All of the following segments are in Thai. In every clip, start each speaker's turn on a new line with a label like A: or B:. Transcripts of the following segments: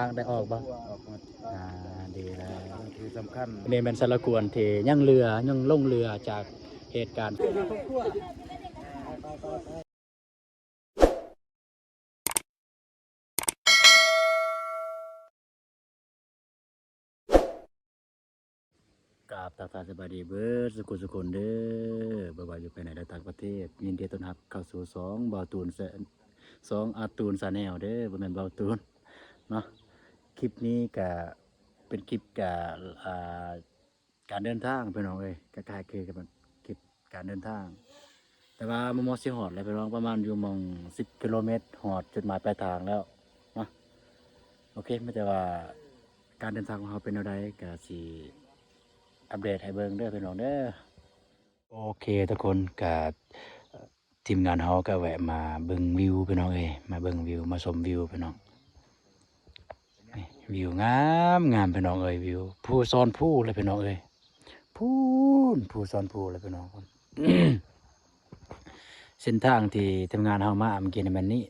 A: ทางได้ออกบ้าง
B: ออกหมด
A: ดีแล้ว
B: ที่สำคัญ
A: นี่เป็นสารกวนที่ยังเรือยังล่องเรือจากเหตุการณ์กราบทักทายสบายดีเบิร์ดสุขุนเด้อบ่ว่าอยู่ไปไหนในต่างประเทศยินดีต้อนรับเข้าสู่2บ่าวตูน2อาตูนซาแนลเด้อบ่แม่นบ่าวตูนเนาะคลิปนี้ก็เป็นคลิปการเดินทางพี่น้องเอ้ยคล้ายๆคือกับคลิปการเดินทางแต่ว่ามอสิฮอดแล้วพี่น้องประมาณอยู่หม่อง10 กิโลเมตรฮอดจุดหมายปลายทางแล้วเนาะโอเคไม่แต่ว่าการเดินทางของเราเป็นอะไรก็สิอัปเดตให้เบิ่งเด้อพี่น้องเด้อโอเคทุกคนกับทีมงานเฮาก็แวะมาเบิ่งวิวพี่น้องเอ้ยมาเบิ่งวิวมาชมวิวพี่น้องนี่วิวงามงามพี่น้องเอ้ยวิวผู้ซ้อนผู้เลยพี่น้องเอ้ยผู้ซ้อนผู้เลยพี่น้อง เส้นทางที่ทีมงานเฮามาเมื่อกี้ในมันนี้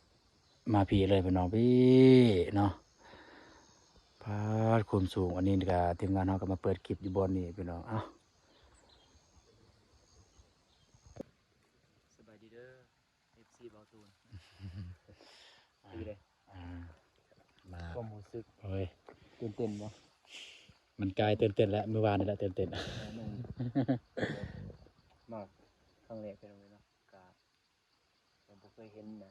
A: มาพี่เลยพี่น้องพี่เนาะพาดความสูงอันนี้ก็ทีมงานเฮาก็มาเปิดคลิปอยู่บนนี้พี่น้องเอ้า
B: สบายดีเด้อ FC บอลตูนดีเลย
A: มา
B: ความรู้สึก
A: เฮ้ย
B: ตื่นเต้นบ่
A: มันกลายตื่นเต้นแล้วเมื่อวานนี่แหละตื่นเต้น
B: มากครั้งแรกเป็นเลยเนาะกาผมบ่เคยเห็นนะ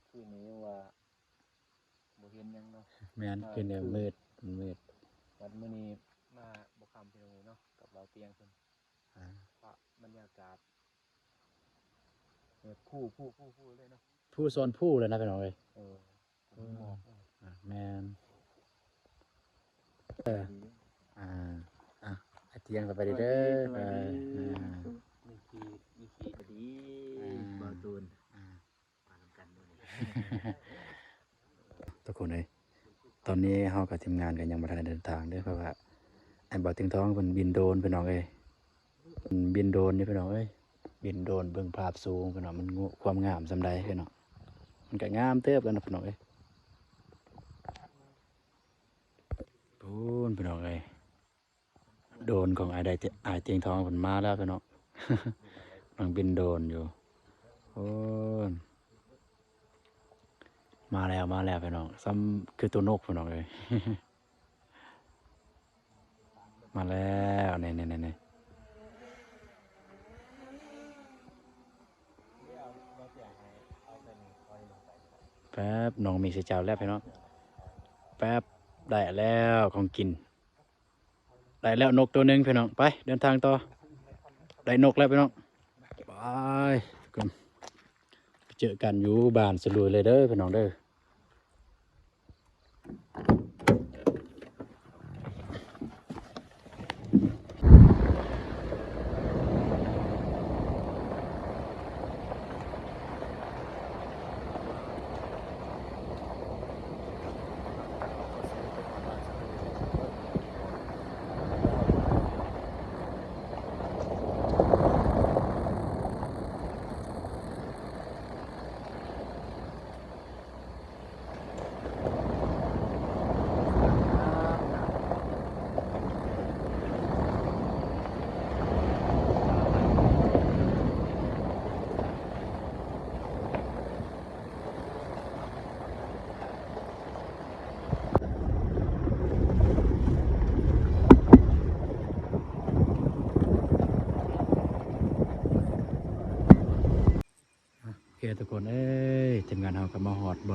B: คือนี้ว่าบ่เห็นยังเนาะ
A: แม่นคือเนี่ยมืด
B: วันมื้อนี้มาบ่คำเป็นเลยเนาะกับเราเตียงเพิ่นเพราะบรรยากาศผู้เลยเนาะ
A: ผู้ซ้อนผู้เลยนะพี่น้องเอ้ย
B: หมอก
A: แม่นไอเตียงไปเด้อ
B: มีขีดีบอลตูนมาทำกันด้วย
A: ทุกคนเลยตอนนี้เฮากับทีมงานกันยังบ่ทันได้เดินทางเด้อเพราะว่าไอ้บ่าวติงทองเพิ่นบินโดรนพี่น้องเอ้ยบินโดรนนี่พี่น้องเอ้ยบินโดรนเบิ่งภาพสูงพี่น้องมันความงามส่ำใดพี่น้องมันก็งามเติบกันนะพี่น้องเอ้ยพูนพี่น้องเอ้ยโดรนของไอ้ติงทองเพิ่นมาแล้วพี่น้อง มันบินโดรนอยู่โอ้ยมาแล้วพี่น้องซ้ำคือตัวนกพี่น้องเลย มาแล้วนี่แป๊บน้องมีเสียเจ้าแล้วพี่น้องแป๊บได้แล้วของกินได้แล้วนกตัวหนึ่งพี่น้องไปเดินทางต่อได้นกแล้วพี่น้องไปกันเจอกันอยู่บ้านสลุยเลยเด้อพี่น้องเด้อทุกคนเอ้ยทีมงานเราก็มาหอดบ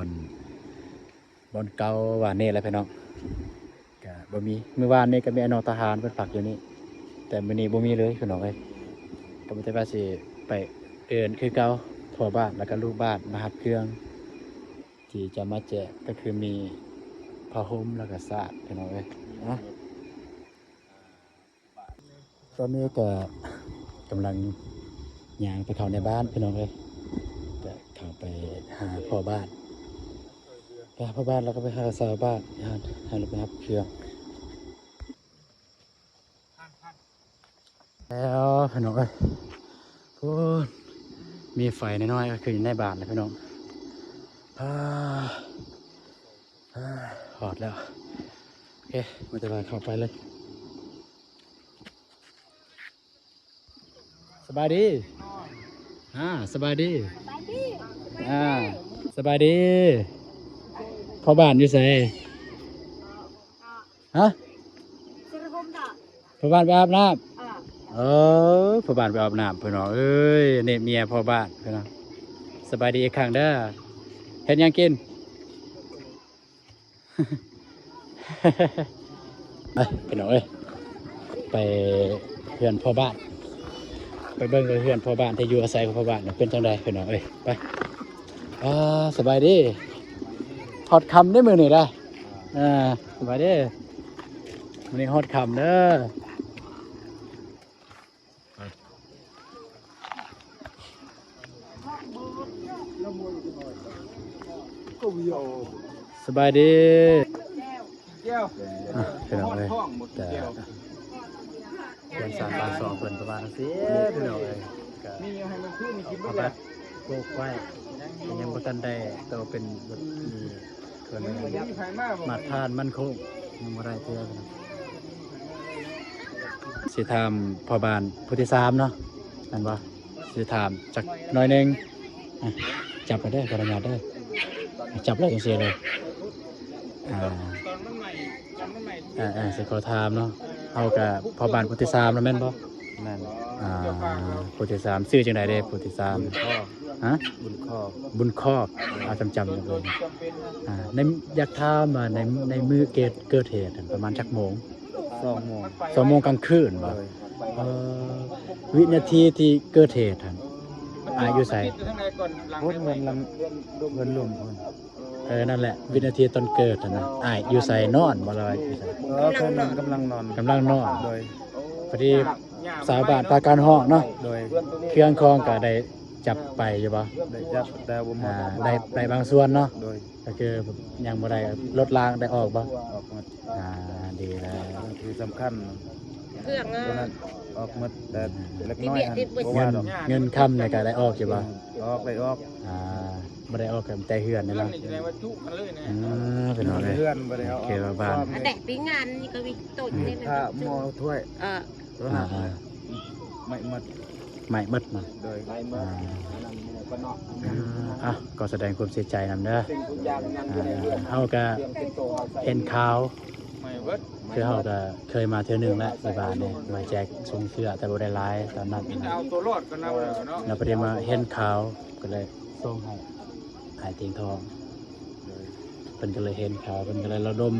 A: นเก่าหวานนี่แหละพี่น้องก็บ่มีเมื่อวานนี่ก็มีไอ้น้องทหารเพิ่นฝากอยู่นี่แต่มื้อนี้บ่มีเลยพี่น้องเอ้ยก็บ่ได้ว่าสิไปเอิ้นคือเก่าพ่อบ้านแล้วก็ลูกบ้านมารับเครื่องที่จะมาแจกก็คือมีผ้าห่มแล้วก็สาดพี่น้องเอ้ยนะตอนนี้ก็กำลังย่างไปเข้าในบ้านพี่น้องเอ้ยจะเข้าไปหาพ่อบ้านไปหาพ่อบ้านแล้วก็ไปหาสาวบ้านหาลูกนับเครื่องแล้วพี่น้องเอ้ยโอ้มีไฟน้อยๆก็คืออยู่ในบ้านเลยพี่น้อง อ่าหอดแล้วโอเคไม่จะมาเข้าไปเลยสบายดีสบายดีสบายดีพ่อบ้านอยู่ไสฮะพ่อบ้านไปอาบน้ำพ่อบ้านไปอาบน้ำเพื่อนน้องเอ้ยเนี่ยเมียพ่อบ้านเพื่อนน้องสบายดีอีกครั้งเด้อเห็นยังกิน ไปหน่อยไปเพื่อนพ่อบ้านไปเบิ่งเพื่อนพ่อบ้านที่อยู่อาศัยของพ่อบ้านเป็นจังไดไปหน่อยไปสบายดีฮอดคำได้มือหน่อยได้สบายดีวันนี้ฮอดคำเด้อสบายดีพี่น้องเลยแต่เพื่อนสามบาทสองเพื่อนประมาณสิพี่น้องเลยก็เอาไปโกกไว้ยังบ่ทันได้โตเป็นบทมีเพื่อนมาทานมันคงยังบ่ได้เท่าไหร่สิถามพ่อบ้านผู้ที่3เนาะนั่นบ่สิถามจักหน่อยนึงจับไปได้ขออนุญาตได้จับเลยจังซี่เลยสิขอถามเนาะเอากับพ่อบ้านผู้ที่3แล้วแม่นบ่นั่นผู้ที่3ชื่อจังได๋เด้ผู้ที่3ฮะบุญคอกเอาจำเลยในอยากถามว่าในมือเกิดเหตุประมาณจักโมง2โมงกลางคืนบ่วินาทีที่เกิดเหตุหั่นอยู่ไสรถเงินลมนั่นแหละวินาทีตอนเกิดนะอยู่ใส่นอนบ่เลยอยู่ใส่กำลังนอนโดยพอดีสาวบ้านตาการห้องเนาะโดยเครื่องคองก็ได้จับไปอยู่บ่ได้จับได้บางส่วนเนาะโดยก็คือยังบ่ได้ลดล้างได้ออกบ่ออกหมดดีแล้วคือสำคัญเครื่องนั้นออกหมดแต่เล็กน้อยเงินค่ำเนี่ยก็ได้ออกอยู่บ่ออกบ่ได้ออกกับแต่เฮือนนี่ล่ะเป็นอะไรเฮือนบ่ได้เอาออกบ้าน
C: แต่ปีงานนี่ก็มีต้นนี่นะ
A: หม้อถ้วยตัวนั้นไม่หมดมาโดยก็แสดงความเสียใจนำเด้อเฮาก็เห็นข่าวคือเฮาก็เคยมาเทื่อนึงแล้วในบ้านนี่มาแจกส่งเสื้อแต่บ่ได้หลายตอนนั้นเอาตัวรอดกันเอาเนาะแล้วพอดีมาเห็นข่าวก็เลยส่งให้หายเตียงทองเพิ่นก็เลยเห็นข่าวเพิ่นก็เลยระดม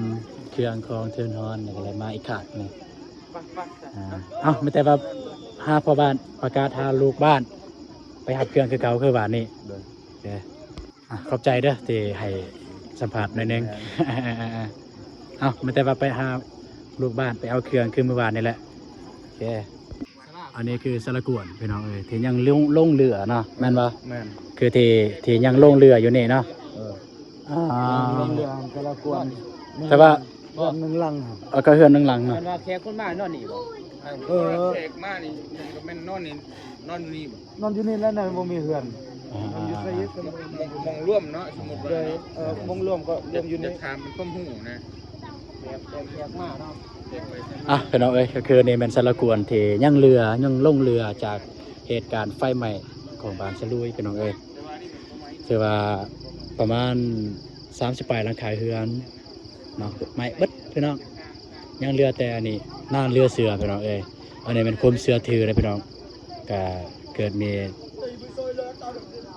A: เครื่องคองเทือนฮอนก็เลยมาอีกขาดนี่ไม่แต่ว่าหาพ่อบ้านประกาศหาลูกบ้านไปหับเครื่องคือเก่าคือบ้านนี่ขอบใจเด้อที่ให้สัมภาษณ์หน่อยนึงไม่แต่ว่าไปหาลูกบ้านไปเอาเครื่องคือเมื่อวานนี่แหละโอเคอันนี้คือสารกวนพี่น้องที่ยังลงเรือเนาะแม่นบ่แม่นคือที่ยังลงเรืออยู่นี่เนาะลงเรือสารกวนแต่ว่านึงลังก็เฮือนนึงลังเนาะว่าแขกคนมานอนนี่บ่แขกมานี่ก็แม่นนอนนี่นอนอยู่นี่บ่นอนอยู่นี่แล้วน่ะบ่มีเฮือนนอนอยู่ไสมองร่วมเนาะสมมุติว่ามองร่วมก็รวมอยู่ในถามมันความหูนะแบบแขกมาเนาะพี่น้องก็คือนี่เป็นสารกวนที่ยังลงเรือจากเหตุการณ์ไฟไหม้ของบ้านสลุยพี่น้องถือว่าประมาณ30 ปลายหลังคาเฮือนเนาะไหม้เบิดพี่น้องยังเรือแต่อันนี้น่าเรือเสือพี่น้องอันนี้เป็นคุมเสือถือเลยพี่น้องก็เกิดมี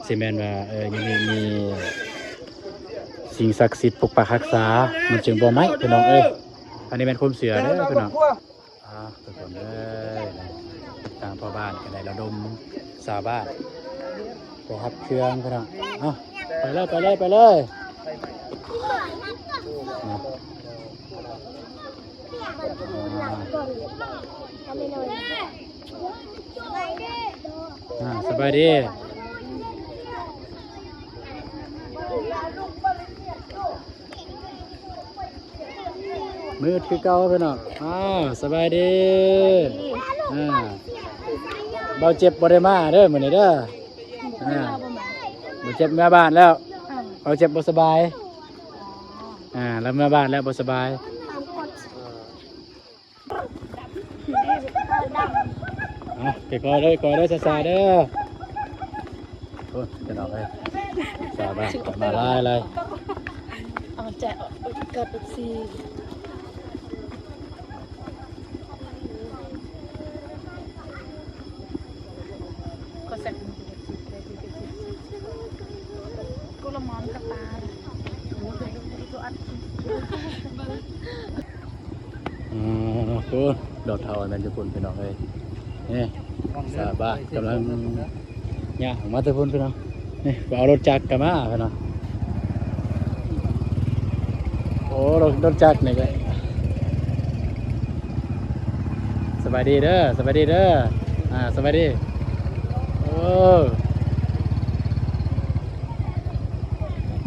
A: ซีเมนว่ายังมีสิ่งศักดิ์สิทธิ์ปกปักรักษามันจึงบ่ไหม้พี่น้องอันนี้เป็นคุมเสือเด้อพี่น้องทุกคนตามพ่อบ้านกันได้ระดมชาวบ้านไปหับเครื่องพี่น้องไปเลยสบายดีมืดคือเก่าพี่น้องสบายดีเบาเจ็บบ่ได้มาเด้อมื้อนี้เด้อบ่เจ็บแม่บ้านแล้ว เอาเจ็บบ่สบายแล้วมาบ้านแล้วบ่สบายเก็บคอยเลยซาๆเด้อโอ้ยจะเอาไปซาบ้านกลับมาไล่เลย
C: เอาแจกเกิดเป็นซีก็เสร็จกูละมอนกับตาตัวอัด
A: คุณดอกเทาอันนั้นจะคุณพี่น้องเลยนี่ซาบ้านกำลังเนี่ยออกมาเตะพุ่นพี่น้องนี่เอารถจักรกันมาพี่น้องโอ้รถจักรนี่ก็สบายดีเด้อสบายดีเด้อสบายดีโอ้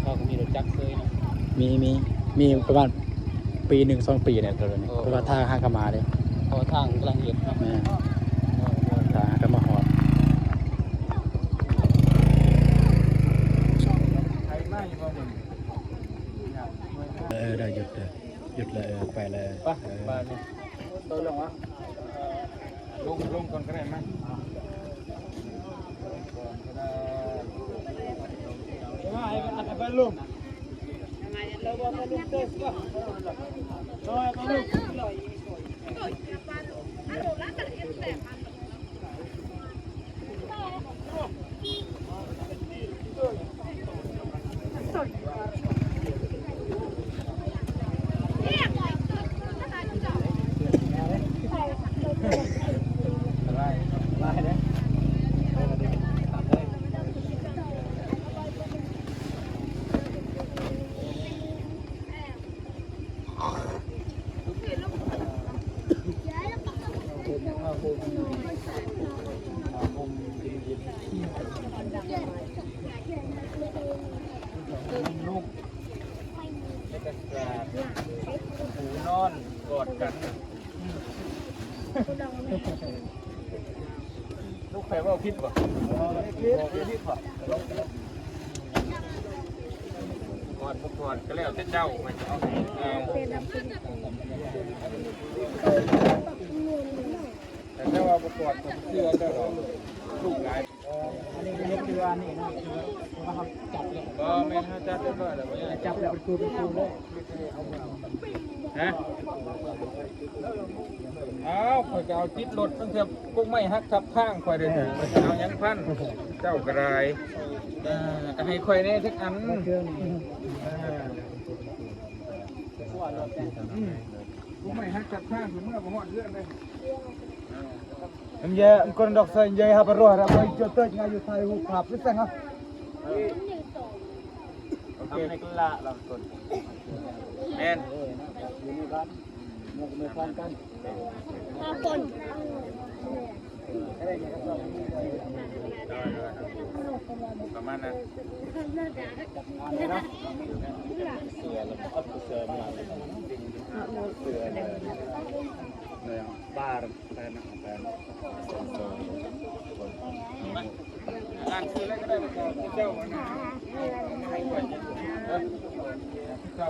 B: เขาก็มีรถจักรเคยนะ
A: มีประมาณปี1 2 ปีเนี่ยตัวนี้เพราะว่าทางห้างกมาเลย
B: เพราะว่าทางกำลังเห็นเนาะ
A: แม่ทางห้างกมาหอดได้หยุดเลยไปเลย
B: ป่ะบ้านนี่ตัวลงวะลงก่อนก็ได้มั้ยไปลงลูกหูนอนกอดกันลูกใครว่าพิษป่ะพิษป่ะกอดพวกกอดก็แล้วแต่เจ้ามันจะเอาแต่ถ้าว่าพวกกอดผมเชื่อเจ้าลูกหลายอันนี้คืออันนี้นะว่าเขาจับเลยไม่เขาจับเลยก็แต่จับแล้วเป็นครูเลยฮะเอาข่อยจะเอาติดรถตั้งแต่พวกไม่ฮักทับข้างข่อยเลยเอายังพันเจ้ากระไรให้ข่อยเนี่ยทุกอันพวกไม่ฮักทับข้างคือเมื่อผมหอดเรื่องเลยem về em con đọc sách về học rồi là bây giờ tới ngay thầy hụt học biết xem không ok này cũng lạ làm tuần menประมาณนั้นบ้าแฟนร้านซื้ออะไรก็ได้มาเจ้ามันเจ้า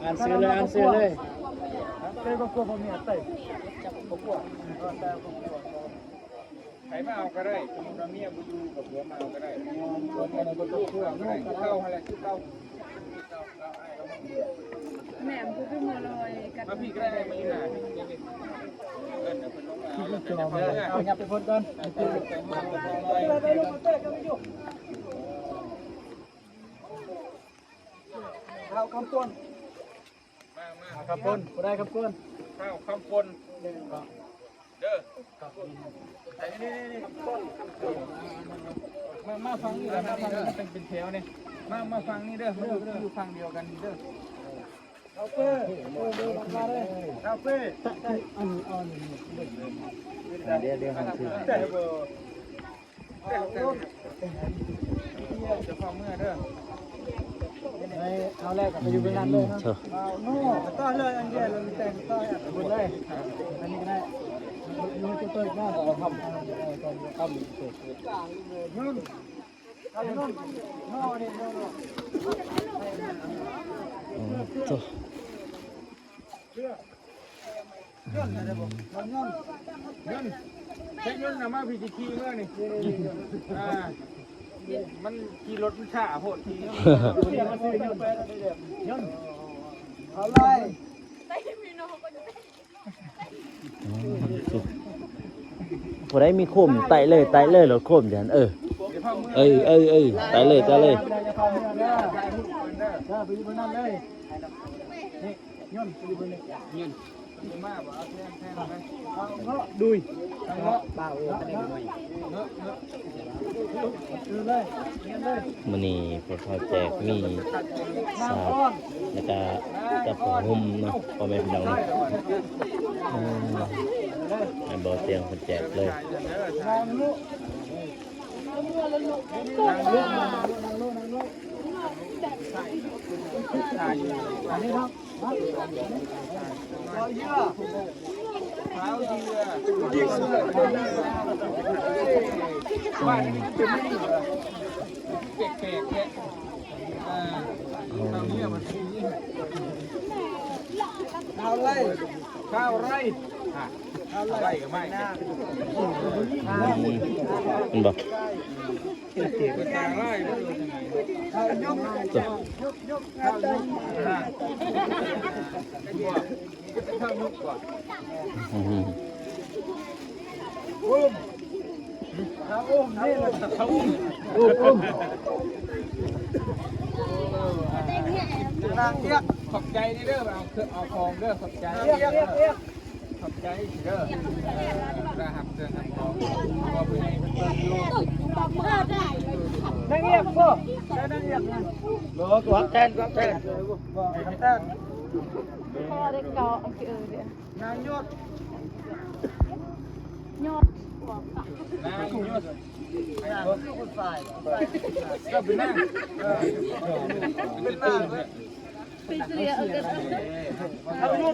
A: อ่านซื้อเลย
B: เต้ก็กลัวผมเนี่ยเต้จับผมกลัวใครมาเอาก็ได้เราเมียบุยูกับหัวมาเอาก็ได้หัวมาเอาก็ตัวเพื่อนก็ได้เต้าอะไรชื่อเต้า
C: แหม่กูไปมัวลอยกัน
B: มาพี่ก็ได้มาอยู่ไหน
A: เอาหยับไปพ้นก่อน
B: ข้าวคำต้น
A: คำปนได้คำปน
B: ข้าวคำปนเด้อนี่มาฟังนี่มาฟังนี่เป็นแถวเนี่ยมาฟังนี่เด้ออยู่ฟังเดียวกันเด้อเอาเป้มาเลยเอาเป้
A: เดี๋ยวทำซื้อ
B: จะฟังเมื่อเด้อ
A: เอาแรกไปอยู่เป็นนั้นเลยนะ
B: โน่ต้อนเลยอันเดียวเราแต่งต้อนหมดเลย
A: อันนี้ก็ได้ ตัว
B: ใช้เงินนะมาพี่ขี่เมื่อนี่มันขี่รถมันช้าโหดทีอะไร
A: ผู้ใดมีโคมไต่เลยรถโคมจังเไต่เลย
B: ไปอยู่บนนั้นเลยนี่ย่นไปอยู่บนนี้ยืนมาบ่เอาแทนไปเนาะดุยเนาะเปล่าไม่ได้ดุยเนาะเลยเลย
A: มื้อนี้พวกเขาแจกมีสาดแล้วก็จับหุ่มเนาะพ่อแม่พี่น้องเนาะให้บ่เตียงเพิ่นแจกเลย
B: นางลูกอันนี้ครับร้อยเยอะเท้าเยือยิงเสื้อบ้านนี้เป็นไม่ดีเหรอแปลกๆเนี่ยทางนี้มันมีข้าวไร่ข้าวไร่ก็ไม่
A: มันบ่
B: เป็นทางไร่ก็ดูยังไงยกข้าวยกข้าวยกก่อนอุ้มข้าวอุ้มนี่เลยข้าวอุ้มนางเอี้ยขอบใจนี่เด้อเอาของเด้อขอบใจขอบใจเด้อระหับเด้อหับของว่าเป็นไงเป็นโลนั่งเงียบพ่อนั่งเงียบนะรอตัวแทนพ่อได้เกาอันที่เดียนางยศนางยศคนฝ่ายก็เป็นนั่งเป็นนั่งเป็นเสียเอาลูก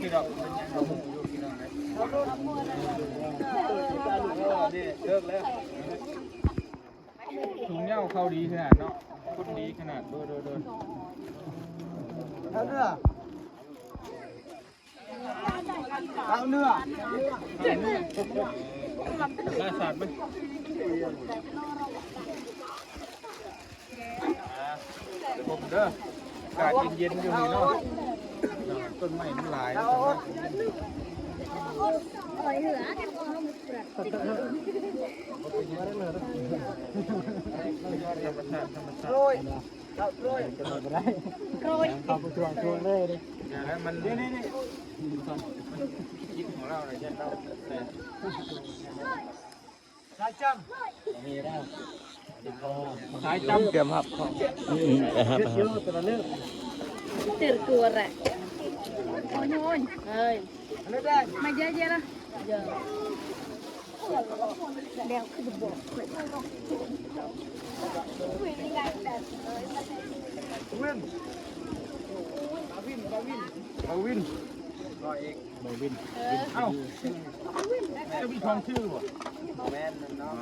B: ถุงเน่าเข้าดีขนาดเนาะพุดดีขนาดโดนเอาเนื้อน่าสัตว์ไหมผมเด้ออากาศเย็นๆอยู่นี่เนาะต้นไม้มันหลายโรยโรยเข้าไปช่วงเลยดิมันนี่คิดของเราเลยใช่เราสายจำมีได้สายจำเตรียมครับเยอะตัวเลือก
C: เตือนกลัวแหละโอ้ยเฮ้ยไม่เยอะๆนะเยอะเดี๋ยวคือบอก
B: วินรอเอกวินเอ้าจะมีทองชื่อวะแม่นเนาะ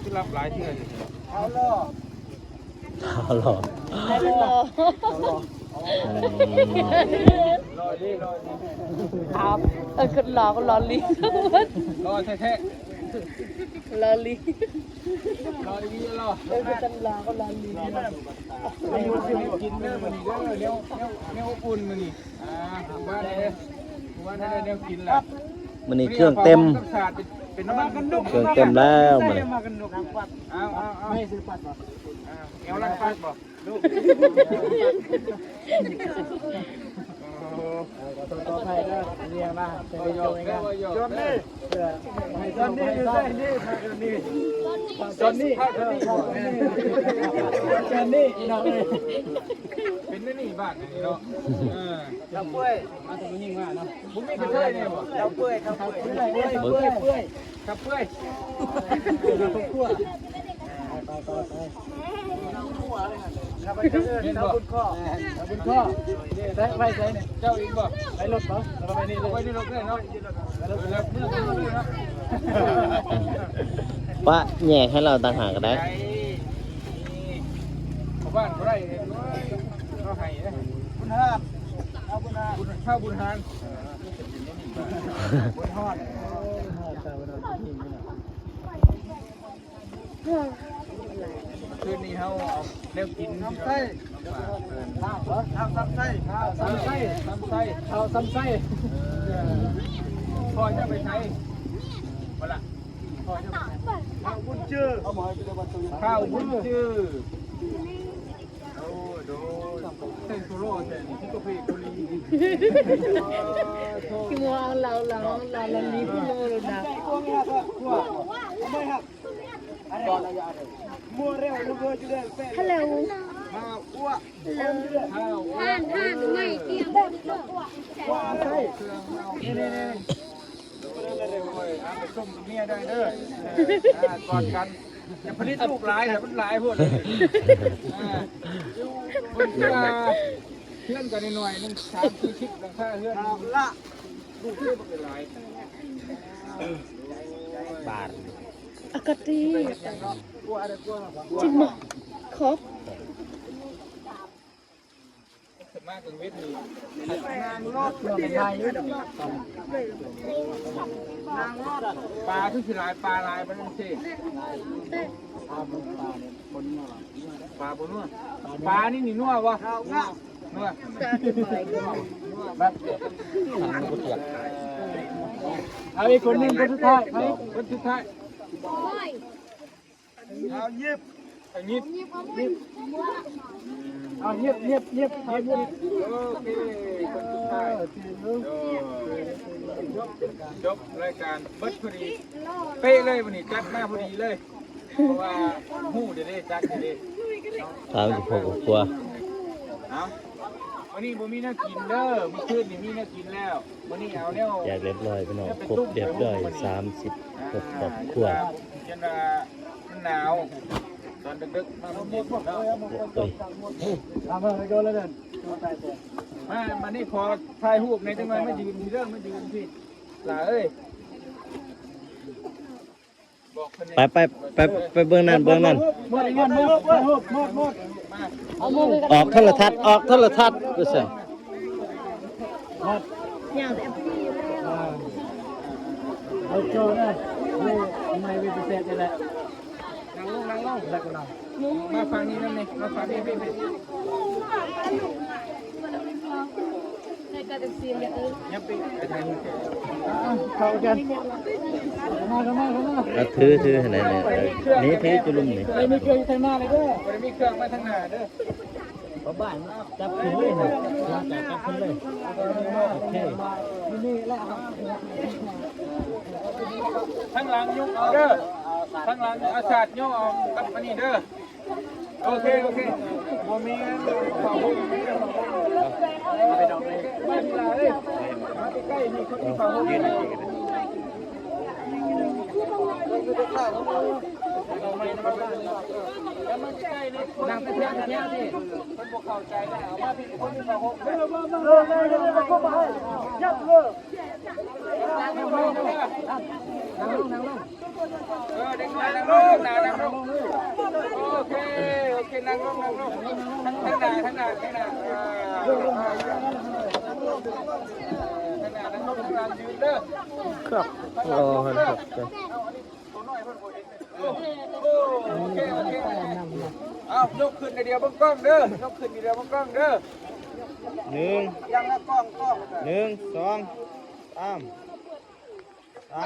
B: ที่รับหลายเทื่ออยู่เอาล่อ
C: ครับคนรอก็รอลี
B: รอแท้
C: รอลี
B: รอดีรอ
C: คนรอก็รอลี
B: ไม่รู้สิกินเด้อมันนี่เด้อเนี้ยอุ่นมันนี่ว่าได้เนี้ยกินแหละ
A: มันนี่เครื่องเต็ม
B: เป็นน้ำมันกันดุก
A: เครื่องเต็มแล้วมัน
B: เอาไม่ซื้อปัดบ่เอาลังปัดบ่ลูกต่อไปก็เรียงมาเป็นโยงกันจนนี่จนนี่อยู่ใส่นี่มาจนนี่จนนี่จนนี่เนาะเป็นนี่บ้านนี่เนาะเราเปื่อยมาถึงยิ่งว่าเนาะผมไม่เคยเนี่ยบ่เราเปื่อยครับเปื่อยครับเปื่อยเราคั่วไป ข้าพเจ้าเจ้าบุญข้อบุญข้อใช้ไฟใช้เนี่ยเจ้าอีกบ่ไปรถบ่เราไปนี่เลยไปนี่รถเลยเนาะแล้วเมื่อกี้เลยเนาะ
D: ปะแยกให้เราต่างหากก็ได้
B: เขาบ้านเขาได้เขาให้บุญฮานเอาบุญฮานข้าวบุญฮานบุญฮอดคืนนี้เขาเอาเลี้ยวกินทำไส้ข้าวทำไส้ข้าวทำไส้ทำไส้ข้าวทำไส้พ่อจะไปใช้มาละพ่อจะไปข้าวบุญชื่อข้าวบุญชื่อโอ้โดเส้นโซโล่เส้นที่กาแฟกุลี
C: คือมัวเราดีพี่โมเลยนะ
B: มัวเร็วลูกเอ้ยจะได้แป้ง
C: ฮัลโหล
B: มาอ้วก
C: ฮัลโหล
B: ข้าว
C: ท่านไม่เกี่ยว
B: ว้าใช่เครื่องเอานี่เร็วๆเลยเอาไปต้มเมียได้เด้อกอดกันอย่าผลิตลูกหลายแต่มันหลายพวกเลยคนเพื่อนกันหน่อยนึง3-4 ชิปราคาเพื่อนละลูกเพื่อนเป็นหลายบาท
C: อากาศดี
B: กลัวอะไรกลัว
C: จริงมั้ยครบ
B: มากกว่าเวทีนางรอดเพื่อนเป็นไงนางรอดปลาทุกทีลายปลาลายมันสิปลาบนนัวปลาบนนัวปลานี่นัววะนัวแบบเอาอีกคนหนึ่งคนสุดท้ายคนสุดท้ายเอาเงียบเอาเงียบเอาเงียบโอเคคนสุดท้ายจบรายการเบิดพอดีเป๊ะเลยวันนี้จัดมาพอดีเลยเพราะว่าหู้เดี๋ยวได้จัดเดี๋ยวได้
D: 36กว่า
B: เอาวันนี้บ่มีน่ากินเด้อมีคืนนี่มีน่ากินแล้ววันนี้เอาแนว
D: แยกเรียบร้อยพี่น้องครบเรียบร้อย30ครอบครัว
B: ยันมันหนาวตอนดึกๆมาหมดแล้ว
D: เอ้ย
B: มาโดนแล้วเดินมานี่พอถ่ายรูปในจังหวะไม่ยืนที่เรื่องไม่ยืนที่หล่าเอ้ยบอกคน
D: ไปเบื้องนั้น
B: หมดมา
D: ออกโทรทัศน์ก็ซั่น
C: อย่างแต่พี่
B: เอาโจนะนี่ไม่วิเศษเลยแหละนั่งลงแล้วก็นั่งมาฟังนี้นั่นนี่มาฟังนี่พี่
C: ในการตัดสินอย่างอื่น
B: ยับไปทางเข้ากันมา
D: ถือให้ไหนเนี่ยนี่ถือจุลุมนี่
B: ไม่มีเครื่องทางหน้าเลยเด้อไม่มีเครื่องมาทางหน้าเด้อ
D: บ้านจับขึ้นเลยนะจับขึ้นเลยโอเค
B: นี่แหละทางหลังยกเอาเด้อทางหลังอาสาดยกเอากับอันนี้เด้อโอเคบ่มีขอบุญไปดอกเลยมาทีละเอ้ยมาใกล้ๆนี่คนที่ขอบุญนี่นั่งไปเที่ยวที่คนบ่เข้าใจแล้วเอามาพี่คนที่ขอบุญเข้ามายับเลยนั่งลงเด็กนั่งลงนั่งลงโอเคนั่งลงทั้งหน้านั่งลงยืนเด้อ
D: ครับรอให้ครับ
B: โอเคเอายกขึ้นเดียวบังกล้องเด้อยกขึ้นเดียวบังกล้องเด้อ
D: 1
B: ยังละกล้อง
D: 1 2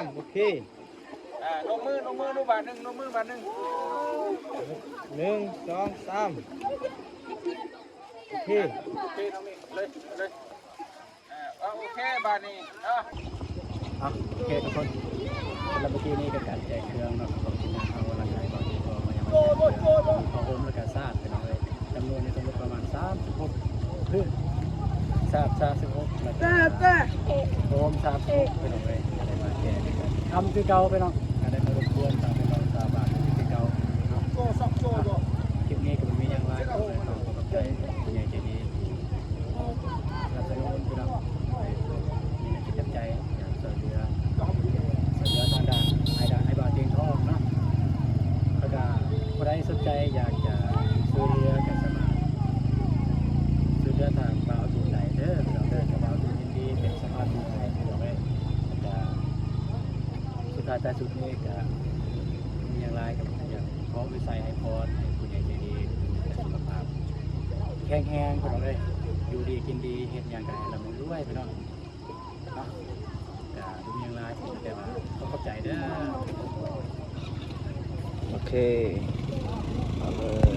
D: 3โอเค
B: ลงมือดูบาทหนึ่งลงมือบาทหนึ่ง
D: 1 2 3โอเค
B: โอเคน้องนี่เลยโอเคบาทนี้
A: โอเคทุกคนแล้วเมื่อกี้นี่ก็การแจกเครื่องเนาะของที่นาเอาร่างกายก่อนที่ก็มายังไม่ได้เอาโฮมแล้วก็ซาดไปเลยจำนวนในทั้งหมดประมาณ36พื้นซาด36แล้วก็โฮม36ไปเลยอะไรมาแจกทำคือเก่าไปเนาะอะไรมารบกวนตามไปเนาะตามบ้านคือเก่าคลิปนี้ก็มีอย่างไร ขอบใจผู้ใหญ่ใจดีรับสนุนพี่น้องมีน้ำจิตน้ำใจอยากช่วยเหลือทางด้านไอ้บาเตียงทองเนาะแล้วก็ผู้ใดสนใจอยากจะซื้อเรือกันสมัครซื้อเรือทางบ่าวตูนไหนเด้อพี่น้องเด้อกับบ่าวตูนยินดีเป็นสมาชิกให้พี่น้องเด้อจะสุดท้ายแต่สุดนี้ก็มีอย่างไรกับอย่างขอวิสัยให้พรให้ผู้ใหญ่ใจดีและสุขภาพแข็งแรงพี่น้องเด้ออยู่ดีกินดีเฮ็ดหยังก็ให้ร่ำรวยพี่น้องเนาะก็ดูมีอย่างไรแต่ว่าต้องเข้าใจเด้อ
B: โอเคเอาเลย